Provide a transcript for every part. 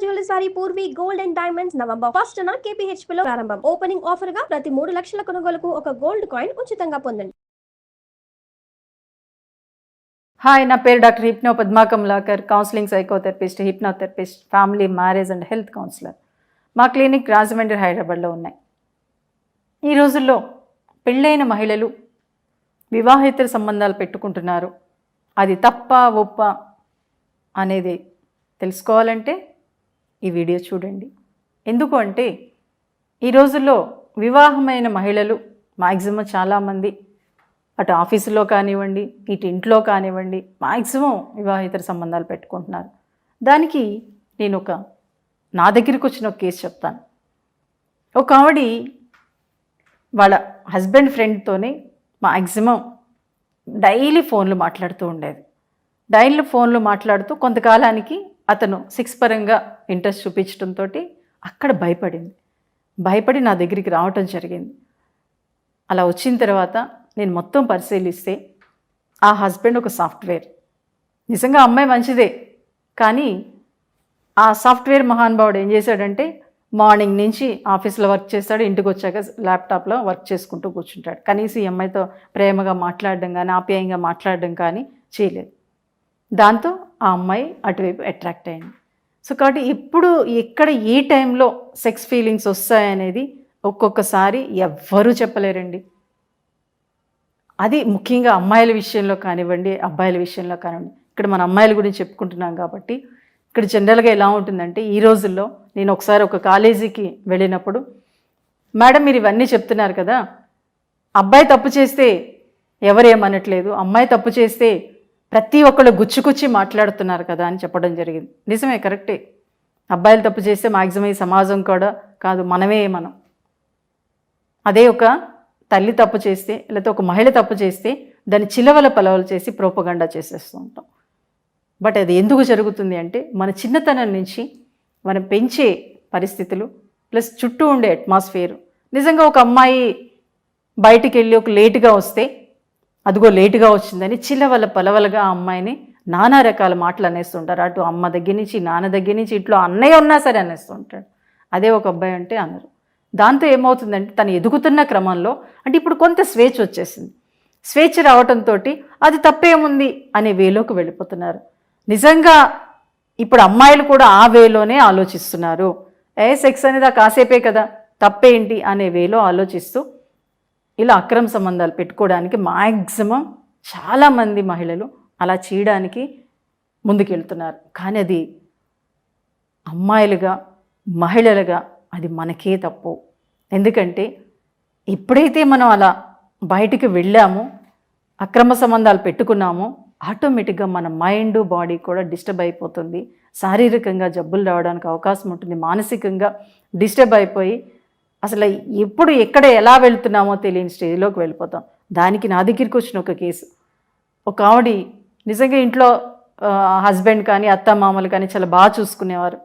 Jewellery sorry Purvi gold and diamonds November 1st KPHP లో ప్రారంభం. Opening offer గా ప్రతి 3 లక్షల కొనుగోలుకు ఒక గోల్డ్ కాయిన్ ఉచితంగా పొందండి. హాయ్, నా పేరు doctor hypno Padma Kamalakar, counselling psychotherapist, hypnotherapist, family, marriage and health councillor. మా క్లినిక్ రాజమండ్రి, హైదరాబాద్లో ఉన్నాయి. ఈ రోజుల్లో పెళ్ళైన మహిళలు వివాహేతర సంబంధాలు పెట్టుకుంటున్నారు. అది తప్ప ఒప్ప అనేది తెలుసుకోవాలంటే ఈ వీడియో చూడండి. ఎందుకు అంటే ఈ రోజుల్లో వివాహమైన మహిళలు మ్యాక్సిమం చాలామంది అటు ఆఫీసులో కానివ్వండి, ఇటు ఇంట్లో కానివ్వండి, మ్యాక్సిమం వివాహేతర సంబంధాలు పెట్టుకుంటున్నారు. దానికి నేను నా దగ్గరికి వచ్చిన ఒక కేసు చెప్తాను. ఒక ఆవిడ వాళ్ళ హస్బెండ్ ఫ్రెండ్తోనే మ్యాక్సిమం డైలీ ఫోన్లు మాట్లాడుతూ ఉండేది. డైలీ ఫోన్లు మాట్లాడుతూ కొంతకాలానికి అతను సెక్స్ పరంగా ఇంట్రెస్ట్ చూపించడంతో అక్కడ భయపడి నా దగ్గరికి రావటం జరిగింది. అలా వచ్చిన తర్వాత నేను మొత్తం పరిశీలిస్తే ఆ హస్బెండ్ ఒక సాఫ్ట్వేర్. నిజంగా అమ్మాయి మంచిదే, కానీ ఆ సాఫ్ట్వేర్ మహానుభావుడు ఏం చేశాడంటే మార్నింగ్ నుంచి ఆఫీస్లో వర్క్ చేస్తాడు, ఇంటికి వచ్చాక ల్యాప్టాప్లో వర్క్ చేసుకుంటూ కూర్చుంటాడు. కనీసం ఈ అమ్మాయితో ప్రేమగా మాట్లాడడం కానీ, ఆప్యాయంగా మాట్లాడడం కానీ చేయలేదు. దాంతో ఆ అమ్మాయి అటువైపు అట్రాక్ట్ అయింది. సో కాబట్టి ఇప్పుడు ఎక్కడ ఏ టైంలో సెక్స్ ఫీలింగ్స్ వస్తాయనేది ఒక్కొక్కసారి ఎవ్వరూ చెప్పలేరండి. అది ముఖ్యంగా అమ్మాయిల విషయంలో కానివ్వండి, అబ్బాయిల విషయంలో కానివ్వండి. ఇక్కడ మన అమ్మాయిల గురించి చెప్పుకుంటున్నాం కాబట్టి ఇక్కడ జనరల్గా ఎలా ఉంటుందంటే, ఈ రోజుల్లో నేను ఒకసారి ఒక కాలేజీకి వెళ్ళినప్పుడు, మేడం మీరు ఇవన్నీ చెప్తున్నారు కదా, అబ్బాయి తప్పు చేస్తే ఎవరేమనట్లేదు, అమ్మాయి తప్పు చేస్తే ప్రతి ఒక్కళ్ళు గుచ్చి మాట్లాడుతున్నారు కదా అని చెప్పడం జరిగింది. నిజమే, కరెక్టే. అబ్బాయిలు తప్పు చేస్తే మ్యాక్సిమం ఈ సమాజం కూడా కాదు, మనం అదే ఒక తల్లి తప్పు చేస్తే, లేకపోతే ఒక మహిళ తప్పు చేస్తే దాన్ని చిలవల పలవలు చేసి ప్రోపగండా చేసేస్తూ ఉంటాం. బట్ అది ఎందుకు జరుగుతుంది అంటే మన చిన్నతనం నుంచి మనం పెంచే పరిస్థితులు ప్లస్ చుట్టూ ఉండే అట్మాస్ఫియర్. నిజంగా ఒక అమ్మాయి బయటికి వెళ్ళి ఒక లేటుగా వస్తే, అదిగో లేటుగా వచ్చిందని చిలవల పలవలుగా ఆ అమ్మాయిని నానా రకాల మాటలు అనేస్తుంటారు. అటు అమ్మ దగ్గర నుంచి, నాన్న దగ్గర నుంచి, ఇంట్లో అన్నయ్య ఉన్నా సరే అనేస్తుంటాడు. అదే ఒక అబ్బాయి అంటే అనరు. దాంతో ఏమవుతుందంటే తను ఎదుగుతున్న క్రమంలో, అంటే ఇప్పుడు కొంత స్వేచ్ఛ వచ్చేసింది. స్వేచ్ఛ రావటంతో అది తప్పేముంది అనే వేలోకి వెళ్ళిపోతున్నారు. నిజంగా ఇప్పుడు అమ్మాయిలు కూడా ఆ వేలోనే ఆలోచిస్తున్నారు. సెక్స్ అనేది కాసేపే కదా, తప్పేంటి అనే వేలో ఆలోచిస్తూ ఇలా అక్రమ సంబంధాలు పెట్టుకోవడానికి మ్యాక్సిమం చాలామంది మహిళలు అలా చేయడానికి ముందుకెళ్తున్నారు. కానీ అది అమ్మాయిలుగా, మహిళలుగా అది మనకే తప్పు. ఎందుకంటే ఎప్పుడైతే మనం అలా బయటికి వెళ్ళామో, అక్రమ సంబంధాలు పెట్టుకున్నామో, ఆటోమేటిక్గా మన మైండ్, బాడీ కూడా డిస్టర్బ్ అయిపోతుంది. శారీరకంగా జబ్బులు రావడానికి అవకాశం ఉంటుంది. మానసికంగా డిస్టర్బ్ అయిపోయి అసలు ఎప్పుడు ఎక్కడ ఎలా వెళ్తున్నామో తెలియని స్టేజ్లోకి వెళ్ళిపోతాం. దానికి నా దగ్గరికి వచ్చిన ఒక కేసు. ఒక ఆవిడ నిజంగా ఇంట్లో హస్బెండ్ కానీ అత్తమామలు కానీ చాలా బాగా చూసుకునేవారు.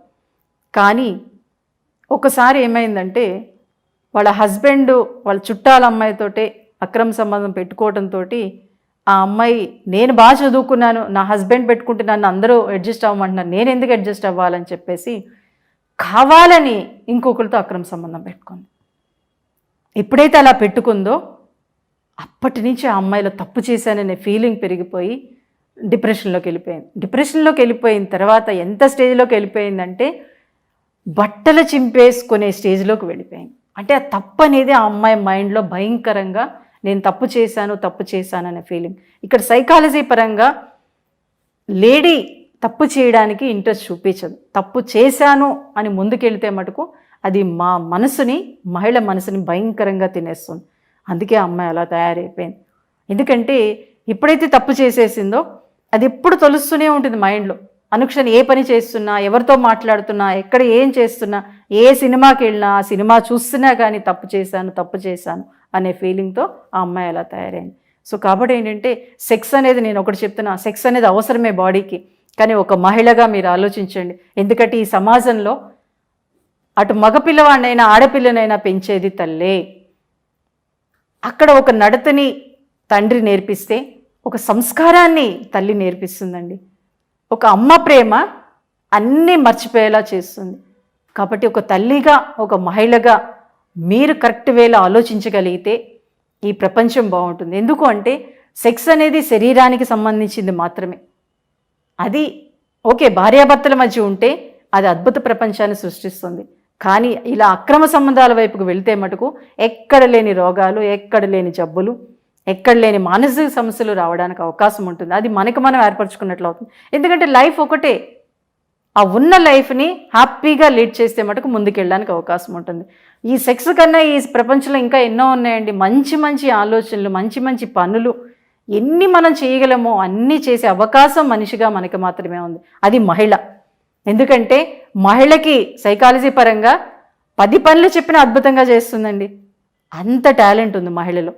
కానీ ఒకసారి ఏమైందంటే వాళ్ళ హస్బెండ్ వాళ్ళ చుట్టాల అమ్మాయితోటే అక్రమ సంబంధం పెట్టుకోవడంతో ఆ అమ్మాయి, నేను బాగా చదువుకున్నాను, నా హస్బెండ్ పెట్టుకుంటే నన్ను అందరూ అడ్జస్ట్ అవ్వమంటున్నారు, నేను ఎందుకు అడ్జస్ట్ అవ్వాలని చెప్పేసి కావాలని ఇంకొకరితో అక్రమ సంబంధం పెట్టుకుంది. ఎప్పుడైతే అలా పెట్టుకుందో అప్పటి నుంచి ఆ అమ్మాయిలో తప్పు చేశాననే ఫీలింగ్ పెరిగిపోయి డిప్రెషన్లోకి వెళ్ళిపోయిన తర్వాత ఎంత స్టేజ్లోకి వెళ్ళిపోయిందంటే బట్టలు చింపేసుకునే స్టేజ్లోకి వెళ్ళిపోయింది. అంటే ఆ తప్పు అనేది ఆ అమ్మాయి మైండ్లో భయంకరంగా, నేను తప్పు చేశాను అనే ఫీలింగ్. ఇక్కడ సైకాలజీ పరంగా లేడీ తప్పు చేయడానికి ఇంట్రెస్ట్ చూపించదు. తప్పు చేశాను అని ముందుకెళ్తే మటుకు అది మహిళ మనసుని భయంకరంగా తినేస్తుంది. అందుకే ఆ అమ్మాయి అలా తయారైపోయింది. ఎందుకంటే ఎప్పుడైతే తప్పు చేసేసిందో అది ఎప్పుడు తొలుస్తూనే ఉంటుంది మైండ్లో. అనుక్షణం ఏ పని చేస్తున్నా, ఎవరితో మాట్లాడుతున్నా, ఎక్కడ ఏం చేస్తున్నా, ఏ సినిమాకి వెళ్ళినా, ఆ సినిమా చూస్తున్నా కానీ తప్పు చేశాను అనే ఫీలింగ్తో ఆ అమ్మాయి అలా తయారైంది. సో కాబట్టి ఏంటంటే సెక్స్ అనేది, నేను ఒకటి చెప్తున్నా, సెక్స్ అనేది అవసరమే బాడీకి. కానీ ఒక మహిళగా మీరు ఆలోచించండి. ఎందుకంటే ఈ సమాజంలో అటు మగపిల్లవాడినైనా ఆడపిల్లనైనా పెంచేది తల్లే. అక్కడ ఒక నడతని తండ్రి నేర్పిస్తే ఒక సంస్కారాన్ని తల్లి నేర్పిస్తుందండి. ఒక అమ్మ ప్రేమ అన్నీ మర్చిపోయేలా చేస్తుంది. కాబట్టి ఒక తల్లిగా, ఒక మహిళగా మీరు కరెక్ట్ వేలో ఆలోచించగలిగితే ఈ ప్రపంచం బాగుంటుంది. ఎందుకు అంటే సెక్స్ అనేది శరీరానికి సంబంధించింది మాత్రమే. అది ఓకే, భార్యాభర్తల మధ్య ఉంటే అది అద్భుత ప్రపంచాన్ని సృష్టిస్తుంది. కానీ ఇలా అక్రమ సంబంధాల వైపుకు వెళ్తే మటుకు ఎక్కడ లేని రోగాలు, ఎక్కడ లేని జబ్బులు, ఎక్కడ లేని మానసిక సమస్యలు రావడానికి అవకాశం ఉంటుంది. అది మనకు మనం ఏర్పరచుకున్నట్లు అవుతుంది. ఎందుకంటే లైఫ్ ఒకటే, ఆ ఉన్న లైఫ్ని హ్యాపీగా లీడ్ చేస్తే మటుకు ముందుకెళ్ళడానికి అవకాశం ఉంటుంది. ఈ సెక్స్ కన్నా ఈ ప్రపంచంలో ఇంకా ఎన్నో ఉన్నాయండి. మంచి మంచి ఆలోచనలు, మంచి మంచి పనులు ఎన్ని మనం చేయగలమో అన్నీ చేసే అవకాశం మనిషిగా మనకి మాత్రమే ఉంది. అది మహిళ. ఎందుకంటే మహిళకి సైకాలజీ పరంగా 10 పనులు చెప్పినా అద్భుతంగా చేస్తుందండి. అంత టాలెంట్ ఉంది మహిళలో.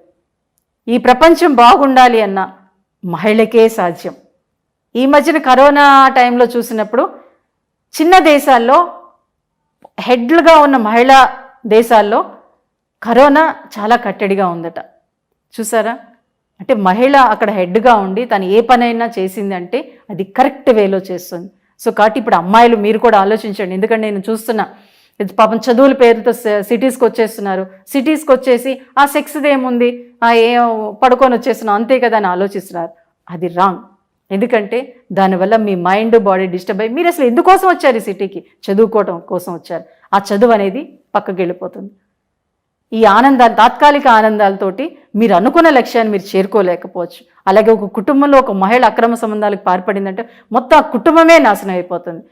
ఈ ప్రపంచం బాగుండాలి అన్న మహిళకే సాధ్యం. ఈ మధ్యన కరోనా టైంలో చూసినప్పుడు చిన్న దేశాల్లో హెడ్లుగా ఉన్న మహిళా దేశాల్లో కరోనా చాలా కట్టడిగా ఉందట. చూసారా? అంటే మహిళ అక్కడ హెడ్గా ఉండి తను ఏ పనైనా చేసింది అంటే అది కరెక్ట్ వేలో చేస్తుంది. సో కాబట్టి ఇప్పుడు అమ్మాయిలు మీరు కూడా ఆలోచించండి. ఎందుకంటే నేను చూస్తున్నా పాపం చదువుల పేరుతో సిటీస్కి వచ్చేస్తున్నారు. సిటీస్కి వచ్చేసి ఆ సెక్స్ది ఏముంది, ఏ పడుకొని వచ్చేస్తున్నాం అంతే కదా అని ఆలోచిస్తున్నారు. అది రాంగ్. ఎందుకంటే దానివల్ల మీ మైండ్, బాడీ డిస్టర్బ్ అయ్యి మీరు అసలు ఎందుకోసం వచ్చారు ఈ సిటీకి? చదువుకోవటం కోసం వచ్చారు. ఆ చదువు అనేది పక్కకి వెళ్ళిపోతుంది. ఈ ఆనందాలు, తాత్కాలిక ఆనందాలతోటి మీరు అనుకున్న లక్ష్యాన్ని మీరు చేరుకోలేకపోవచ్చు. అలాగే ఒక కుటుంబంలో ఒక మహిళ అక్రమ సంబంధాలకు పాల్పడిందంటే మొత్తం ఆ కుటుంబమే నాశనం అయిపోతుంది.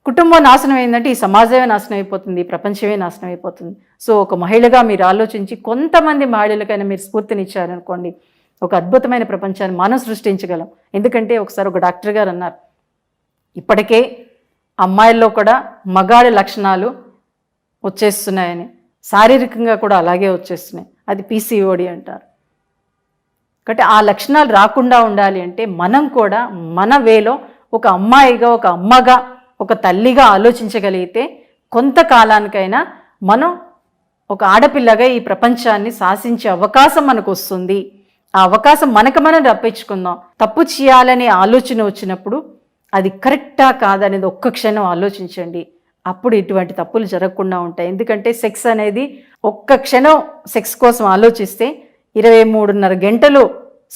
కుటుంబం నాశనం అయిందంటే ఈ సమాజమే నాశనం అయిపోతుంది, ఈ ప్రపంచమే నాశనం అయిపోతుంది. సో ఒక మహిళగా మీరు ఆలోచించి కొంతమంది మహిళలకైనా మీరు స్ఫూర్తినిచ్చారనుకోండి, ఒక అద్భుతమైన ప్రపంచాన్ని మనం సృష్టించగలం. ఎందుకంటే ఒకసారి ఒక డాక్టర్ గారు అన్నారు, ఇప్పటికే అమ్మాయిల్లో కూడా మగాడి లక్షణాలు వచ్చేస్తున్నాయని, శారీరకంగా కూడా అలాగే వచ్చేస్తున్నాయి. అది PCOD అంటారు. కాబట్టి ఆ లక్షణాలు రాకుండా ఉండాలి అంటే మనం కూడా మన వేలో ఒక అమ్మాయిగా, ఒక అమ్మగా, ఒక తల్లిగా ఆలోచించగలిగితే కొంతకాలానికైనా మనం ఒక ఆడపిల్లగా ఈ ప్రపంచాన్ని శాసించే అవకాశం మనకు వస్తుంది. ఆ అవకాశం మనకు మనం రప్పించుకుందాం. తప్పు చేయాలనే ఆలోచన వచ్చినప్పుడు అది కరెక్టా కాదనేది ఒక్క క్షణం ఆలోచించండి. అప్పుడు ఇటువంటి తప్పులు జరగకుండా ఉంటాయి. ఎందుకంటే సెక్స్ అనేది ఒక్క క్షణం సెక్స్ కోసం ఆలోచిస్తే 23.5 గంటలు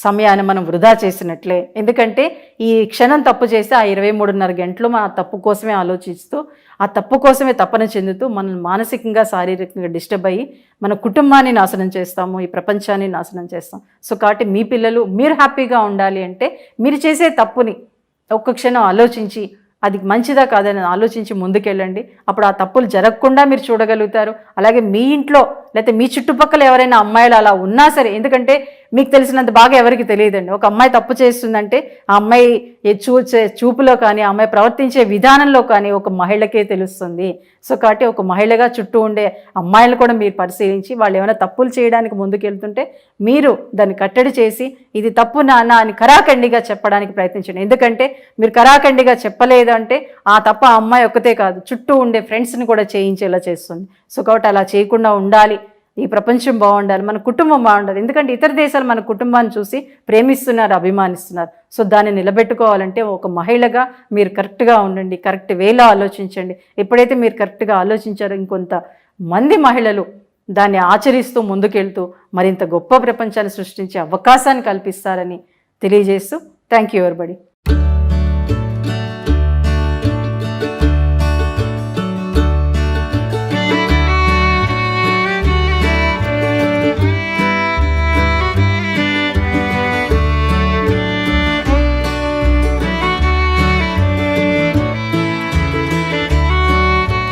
సమయాన్ని మనం వృధా చేసినట్లే. ఎందుకంటే ఈ క్షణం తప్పు చేస్తే ఆ 23.5 గంటలు మన తప్పు కోసమే ఆలోచిస్తూ, ఆ తప్పు కోసమే తపన చెందుతూ మనం మానసికంగా, శారీరకంగా డిస్టర్బ్ అయ్యి మన కుటుంబాన్ని నాశనం చేస్తాము, ఈ ప్రపంచాన్ని నాశనం చేస్తాం. సో కాబట్టి మీ పిల్లలు మీరు హ్యాపీగా ఉండాలి అంటే మీరు చేసే తప్పుని ఒక్క క్షణం ఆలోచించి అది మంచిదా కాదని ఆలోచించి ముందుకెళ్ళండి. అప్పుడు ఆ తప్పులు జరగకుండా మీరు చూడగలుగుతారు. అలాగే మీ ఇంట్లో లేకపోతే మీ చుట్టుపక్కల ఎవరైనా అమ్మాయిలు అలా ఉన్నా సరే, ఎందుకంటే మీకు తెలిసినంత బాగా ఎవరికి తెలియదండి. ఒక అమ్మాయి తప్పు చేస్తుందంటే ఆ అమ్మాయి చూపులో కానీ, ఆ అమ్మాయి ప్రవర్తించే విధానంలో కానీ ఒక మహిళకే తెలుస్తుంది. సో కాబట్టి ఒక మహిళగా చుట్టూ ఉండే అమ్మాయిలు కూడా మీరు పరిశీలించి వాళ్ళు ఏమైనా తప్పులు చేయడానికి ముందుకెళ్తుంటే మీరు దాన్ని కట్టడి చేసి ఇది తప్పు నాన్న అని కరాఖండిగా చెప్పడానికి ప్రయత్నించండి. ఎందుకంటే మీరు కరాఖండిగా చెప్పలేదు అంటే ఆ తప్ప ఆ అమ్మాయి ఒక్కతే కాదు, చుట్టూ ఉండే ఫ్రెండ్స్ని కూడా చేయించేలా చేస్తుంది. సో కాబట్టి అలా చేయకుండా ఉండాలి. ఈ ప్రపంచం బాగుండాలి, మన కుటుంబం బాగుండాలి. ఎందుకంటే ఇతర దేశాలు మన కుటుంబాన్ని చూసి ప్రేమిస్తున్నారు, అభిమానిస్తున్నారు. సో దాన్ని నిలబెట్టుకోవాలంటే ఒక మహిళగా మీరు కరెక్ట్గా ఉండండి, కరెక్ట్ వేలో ఆలోచించండి. ఎప్పుడైతే మీరు కరెక్ట్గా ఆలోచించారో ఇంకొంత మంది మహిళలు దాన్ని ఆచరిస్తూ ముందుకెళ్తూ మరింత గొప్ప ప్రపంచాన్ని సృష్టించే అవకాశాన్ని కల్పిస్తారని తెలియజేస్తూ థ్యాంక్ యూ ఎవరిబడి.